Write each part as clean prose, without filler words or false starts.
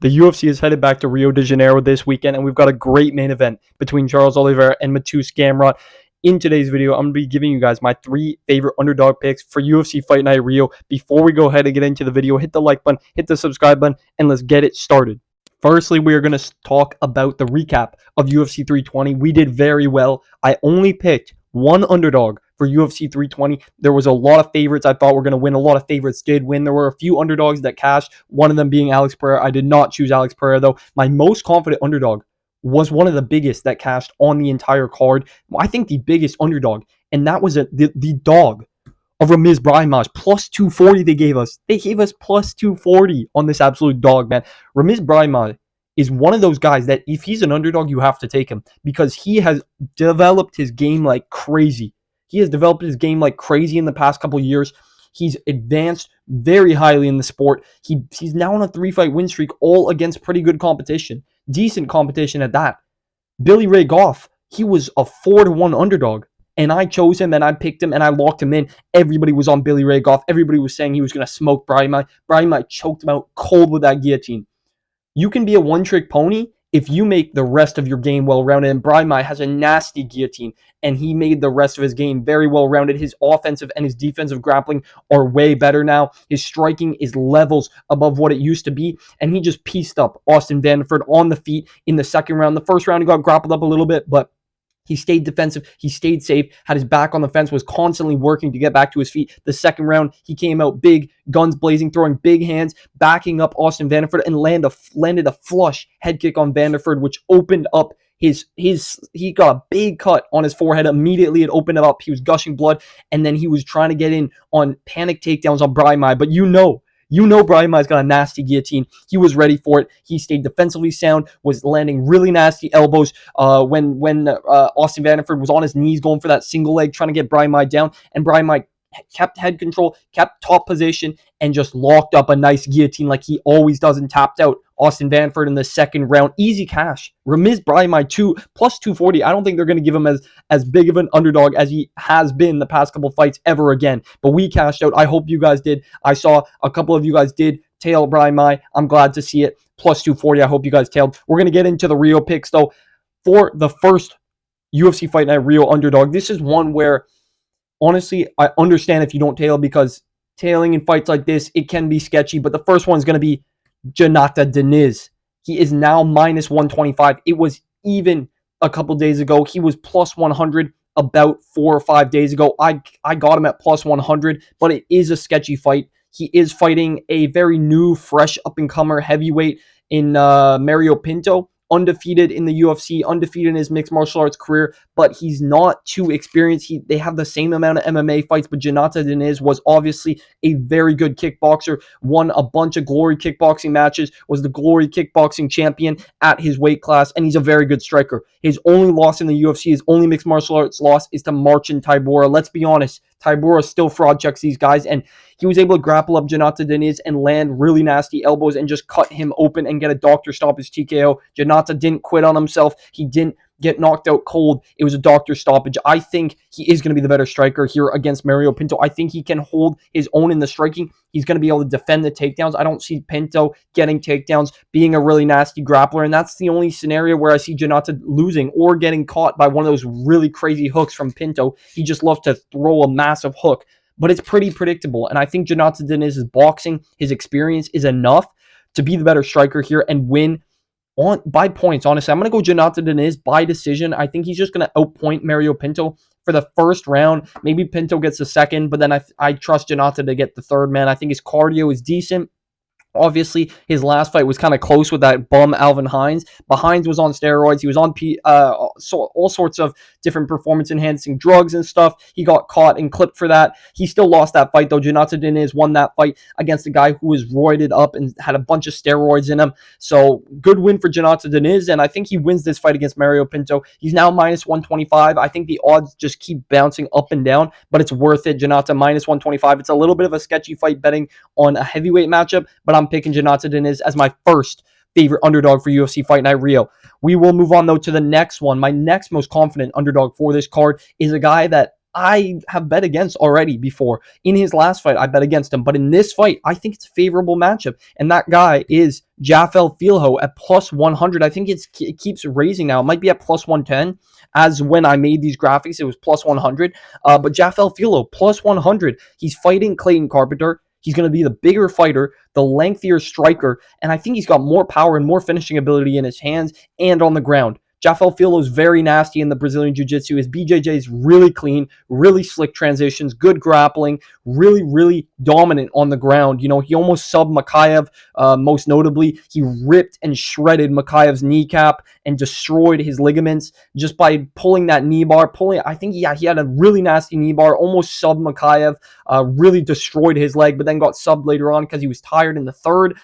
The UFC is headed back to Rio de Janeiro this weekend, and we've got a great main event between Charles Oliveira and Vs Gamrot. In today's video, I'm going to be giving you guys my 3 favorite underdog picks for UFC Fight Night Rio. Before we go ahead and get into the video, hit the like button, hit the subscribe button, and let's get it started. Firstly, we are going to talk about the recap of UFC 320. We did very well. I only picked one underdog for UFC 320. There was a lot of favorites I thought were going to win. A lot of favorites did win. There were a few underdogs that cashed, one of them being Alex Pereira. I did not choose Alex Pereira, though. My most confident underdog was one of the biggest that cashed on the entire card. I think the biggest underdog, and that was the dog of Ramiz Brahimaj, plus 240 they gave us. They gave us plus 240 on this absolute dog, man. Ramiz Brahimaj is one of those guys that if he's an underdog, you have to take him because he has developed his game like crazy. He has developed his game like crazy in the past couple of years. He's advanced very highly in the sport. He's now on a 3-fight win streak, all against pretty good competition. Decent competition at that. Billy Ray Goff, he was a 4-1 underdog. And I chose him and I picked him and I locked him in. Everybody was on Billy Ray Goff. Everybody was saying he was going to smoke Brahimaj. Brahimaj choked him out cold with that guillotine. You can be a one-trick pony if you make the rest of your game well-rounded. And Brahimaj has a nasty guillotine, and he made the rest of his game very well-rounded. His offensive and his defensive grappling are way better now. His striking is levels above what it used to be, and he just pieced up Austin Vanderford on the feet in the second round. The first round, he got grappled up a little bit, but he stayed defensive. He stayed safe, had his back on the fence, was constantly working to get back to his feet. The second round, he came out big, guns blazing, throwing big hands, backing up Austin Vanderford, and landed a flush head kick on Vanderford, which opened up he got a big cut on his forehead. Immediately it opened it up. He was gushing blood, and then he was trying to get in on panic takedowns on Brahimaj, but you know Brahimaj's got a nasty guillotine. He was ready for it. He stayed defensively sound, was landing really nasty elbows when Austin Vanderford was on his knees going for that single leg, trying to get Brahimaj down, and Brahimaj kept head control, kept top position, and just locked up a nice guillotine like he always does and tapped out Austin Vanderford in the second round. Easy cash. Ramiz Brahimaj, plus 240. I don't think they're going to give him as big of an underdog as he has been the past couple fights ever again. But we cashed out. I hope you guys did. I saw a couple of you guys did tail Brahimaj. I'm glad to see it. Plus 240. I hope you guys tailed. We're going to get into the Rio picks, though. For the first UFC Fight Night Rio underdog, this is one where, honestly, I understand if you don't tail, because tailing in fights like this, it can be sketchy. But the first one is going to be Jonata Deniz. He is now minus 125. It was even a couple days ago. He was plus 100 about 4 or 5 days ago. I got him at plus 100, but it is a sketchy fight. He is fighting a very new, fresh, up-and-comer heavyweight in Mario Pinto. Undefeated in the UFC, undefeated in his mixed martial arts career, but he's not too experienced. They have the same amount of MMA fights, but Jonata Deniz was obviously a very good kickboxer, won a bunch of Glory kickboxing matches, was the Glory kickboxing champion at his weight class, and he's a very good striker. His only loss in the UFC, his only mixed martial arts loss, is to Marcin Tybura. Let's be honest, Tybura still fraud checks these guys, and he was able to grapple up Jonata Deniz and land really nasty elbows and just cut him open and get a doctor stoppage TKO. Jonata didn't quit on himself. He didn't get knocked out cold. It was a doctor stoppage. I think he is going to be the better striker here against Mario Pinto. I think he can hold his own in the striking. He's going to be able to defend the takedowns. I don't see Pinto getting takedowns, being a really nasty grappler, and that's the only scenario where I see Jonata losing or getting caught by one of those really crazy hooks from Pinto. He just loves to throw a massive hook, but it's pretty predictable, and I think Jonata Deniz's boxing, his experience is enough to be the better striker here and win by points. Honestly, I'm going to go Jonata Deniz by decision. I think he's just going to outpoint Mario Pinto for the first round. Maybe Pinto gets the second, but then I trust Jonata to get the third, man. I think his cardio is decent. Obviously, his last fight was kind of close with that bum Alvin Hines. But Hines was on steroids. He was on all sorts of different performance-enhancing drugs and stuff. He got caught and clipped for that. He still lost that fight, though. Jonata Deniz won that fight against a guy who was roided up and had a bunch of steroids in him. So, good win for Jonata Deniz, and I think he wins this fight against Mario Pinto. He's now minus 125. I think the odds just keep bouncing up and down, but it's worth it. Jonata minus 125. It's a little bit of a sketchy fight betting on a heavyweight matchup, but I'm picking Jonata Deniz as my first favorite underdog for UFC Fight Night Rio. We will move on, though, to the next one. My next most confident underdog for this card is a guy that I have bet against already before. In his last fight, I bet against him. But in this fight, I think it's a favorable matchup. And that guy is Jafel Filho at plus 100. I think it keeps raising now. It might be at plus 110. As when I made these graphics, it was plus 100. But Jafel Filho, plus 100. He's fighting Clayton Carpenter. He's going to be the bigger fighter, the lengthier striker, and I think he's got more power and more finishing ability in his hands and on the ground. Jafel Filho is very nasty in the Brazilian Jiu-Jitsu. His BJJ is really clean, really slick transitions, good grappling, really, really dominant on the ground. You know, he almost subbed Makayev, most notably. He ripped and shredded Makayev's kneecap and destroyed his ligaments just by pulling that knee bar. I think, yeah, he had a really nasty knee bar, almost subbed Makayev, really destroyed his leg, but then got subbed later on because he was tired in the third.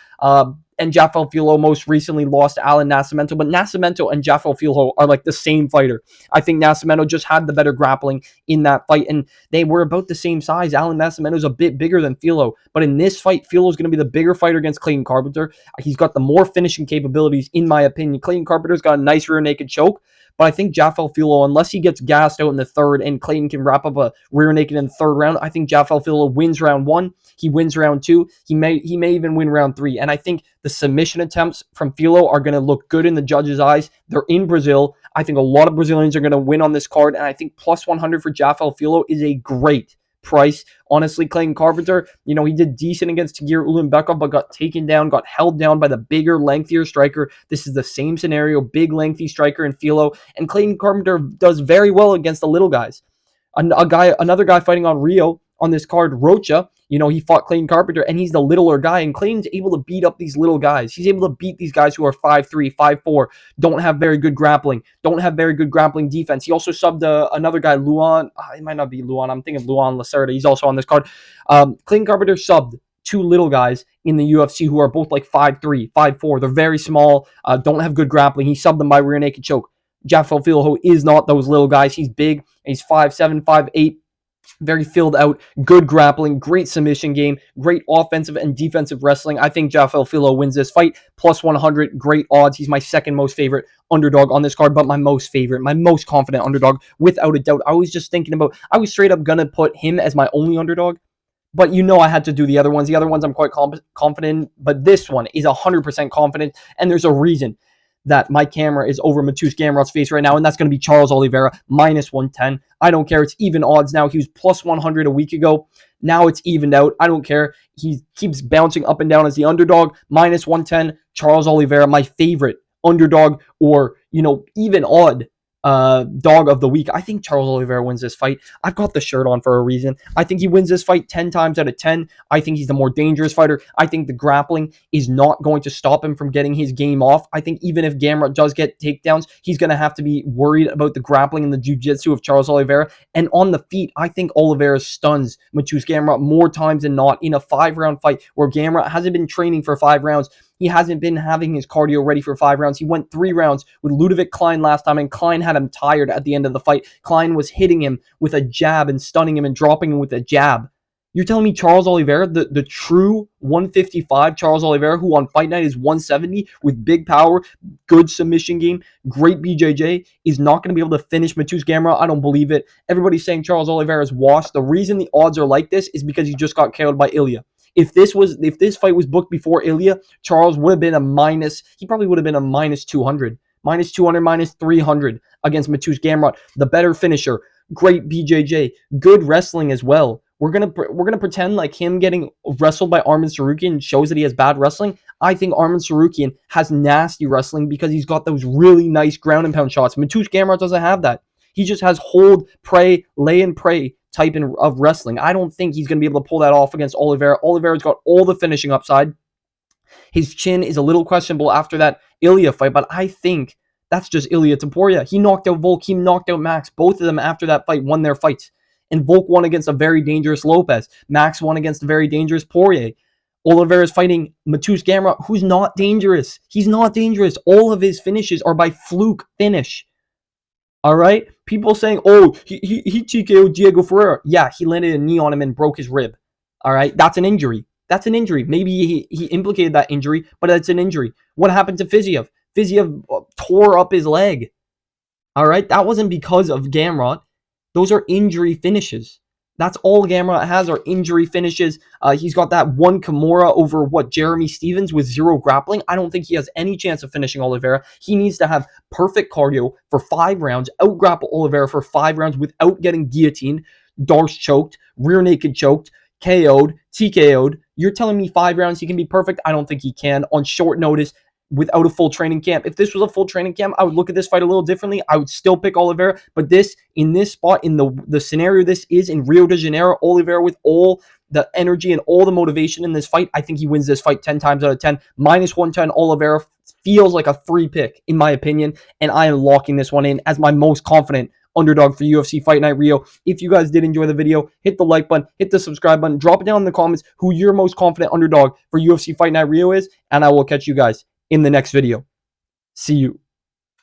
And Jafel Filho most recently lost to Alan Nascimento, but Nascimento and Jafel Filho are like the same fighter. I think Nascimento just had the better grappling in that fight, and they were about the same size. Alan Nascimento's a bit bigger than Filho, but in this fight, Filo's going to be the bigger fighter against Clayton Carpenter. He's got the more finishing capabilities, in my opinion. Clayton Carpenter's got a nice rear naked choke, but I think Jafel Filho, unless he gets gassed out in the third and Clayton can wrap up a rear naked in the third round, I think Jafel Filho wins round one. He wins round two. He may even win round three. And I think the submission attempts from Filho are going to look good in the judges' eyes. They're in Brazil. I think a lot of Brazilians are going to win on this card. And I think plus 100 for Jafel Filho is a great price. Honestly, Clayton Carpenter, you know, he did decent against Tagir Ulanbekov, but got taken down, got held down by the bigger, lengthier striker. This is the same scenario, big, lengthy striker in Filho. And Clayton Carpenter does very well against the little guys. Another guy fighting on Rio on this card, Rocha, you know, he fought Clayton Carpenter, and he's the littler guy, and Clayton's able to beat up these little guys. He's able to beat these guys who are 5'3", 5'4", don't have very good grappling defense. He also subbed another guy, Luan. It might not be Luan. I'm thinking Luan Lacerda. He's also on this card. Clayton Carpenter subbed two little guys in the UFC who are both like 5'3", 5'4". They're very small, don't have good grappling. He subbed them by rear naked choke. Jafel Filho is not those little guys. He's big. He's 5'7", 5'8". Very filled out, good grappling, great submission game, great offensive and defensive wrestling. I think Jafel Filho wins this fight. Plus 100, great odds. He's my second most favorite underdog on this card, but my most confident underdog, without a doubt. I was straight up going to put him as my only underdog. But you know I had to do the other ones. The other ones I'm quite confident, but this one is 100% confident, and there's a reason that my camera is over Mateusz Gamrot's face right now, and that's going to be Charles Oliveira, minus 110. I don't care. It's even odds now. He was plus 100 a week ago. Now it's evened out. I don't care. He keeps bouncing up and down as the underdog. Minus 110, Charles Oliveira, my favorite underdog, or, you know, even odd dog of the week. I think Charles Oliveira wins this fight. I've got the shirt on for a reason. I think he wins this fight 10 times out of 10. I think he's the more dangerous fighter. I think the grappling is not going to stop him from getting his game off. I think even if Gamrot does get takedowns, he's going to have to be worried about the grappling and the jiu-jitsu of Charles Oliveira. And on the feet, I think Oliveira stuns Mateusz Gamrot more times than not in a 5-round fight where Gamrot hasn't been training for 5 rounds. He hasn't been having his cardio ready for 5 rounds. He went 3 rounds with Ludovic Klein last time, and Klein had him tired at the end of the fight. Klein was hitting him with a jab and stunning him and dropping him with a jab. You're telling me Charles Oliveira, the true 155 Charles Oliveira, who on Fight Night is 170 with big power, good submission game, great BJJ, is not going to be able to finish Mateusz Gamrot? I don't believe it. Everybody's saying Charles Oliveira is washed. The reason the odds are like this is because he just got KO'd by Ilya. If this fight was booked before Ilya, Charles would have been he probably would have been a minus 200, minus 200, minus 300 against Mateusz Gamrot. The better finisher, great BJJ, good wrestling as well. We're gonna pretend like him getting wrestled by Arman Tsarukyan shows that he has bad wrestling. I think Arman Tsarukyan has nasty wrestling because he's got those really nice ground and pound shots. Mateusz Gamrot doesn't have that. He just has hold, pray, lay and pray type of wrestling. I don't think he's going to be able to pull that off against Oliveira. Oliveira's got all the finishing upside. His chin is a little questionable after that Ilya fight, but I think that's just Ilya Taporia. He knocked out Volk. He knocked out Max. Both of them after that fight won their fights. And Volk won against a very dangerous Lopez. Max won against a very dangerous Poirier. Oliveira's fighting Mateusz Gamrot, who's not dangerous. He's not dangerous. All of his finishes are by fluke finish. All right? People saying, oh, he TKO'd Diego Ferreira. Yeah, he landed a knee on him and broke his rib. All right? That's an injury. That's an injury. Maybe he implicated that injury, but that's an injury. What happened to Fiziev? Fiziev tore up his leg. All right? That wasn't because of Gamrot. Those are injury finishes. That's all Gamrot has are injury finishes. He's got that one Kimura over Jeremy Stevens with 0 grappling. I don't think he has any chance of finishing Oliveira. He needs to have perfect cardio for 5 rounds, out-grapple Oliveira for 5 rounds without getting guillotined, Darce choked, rear naked choked, KO'd, TKO'd. You're telling me 5 rounds he can be perfect? I don't think he can on short notice without a full training camp. If this was a full training camp, I would look at this fight a little differently. I would still pick Oliveira, but in this spot, in the scenario this is in Rio de Janeiro, Oliveira with all the energy and all the motivation in this fight, I think he wins this fight 10 times out of 10. -110 Oliveira feels like a free pick, in my opinion, and I am locking this one in as my most confident underdog for UFC Fight Night Rio. If you guys did enjoy the video, hit the like button, hit the subscribe button, drop it down in the comments who your most confident underdog for UFC Fight Night Rio is, and I will catch you guys in the next video. See you.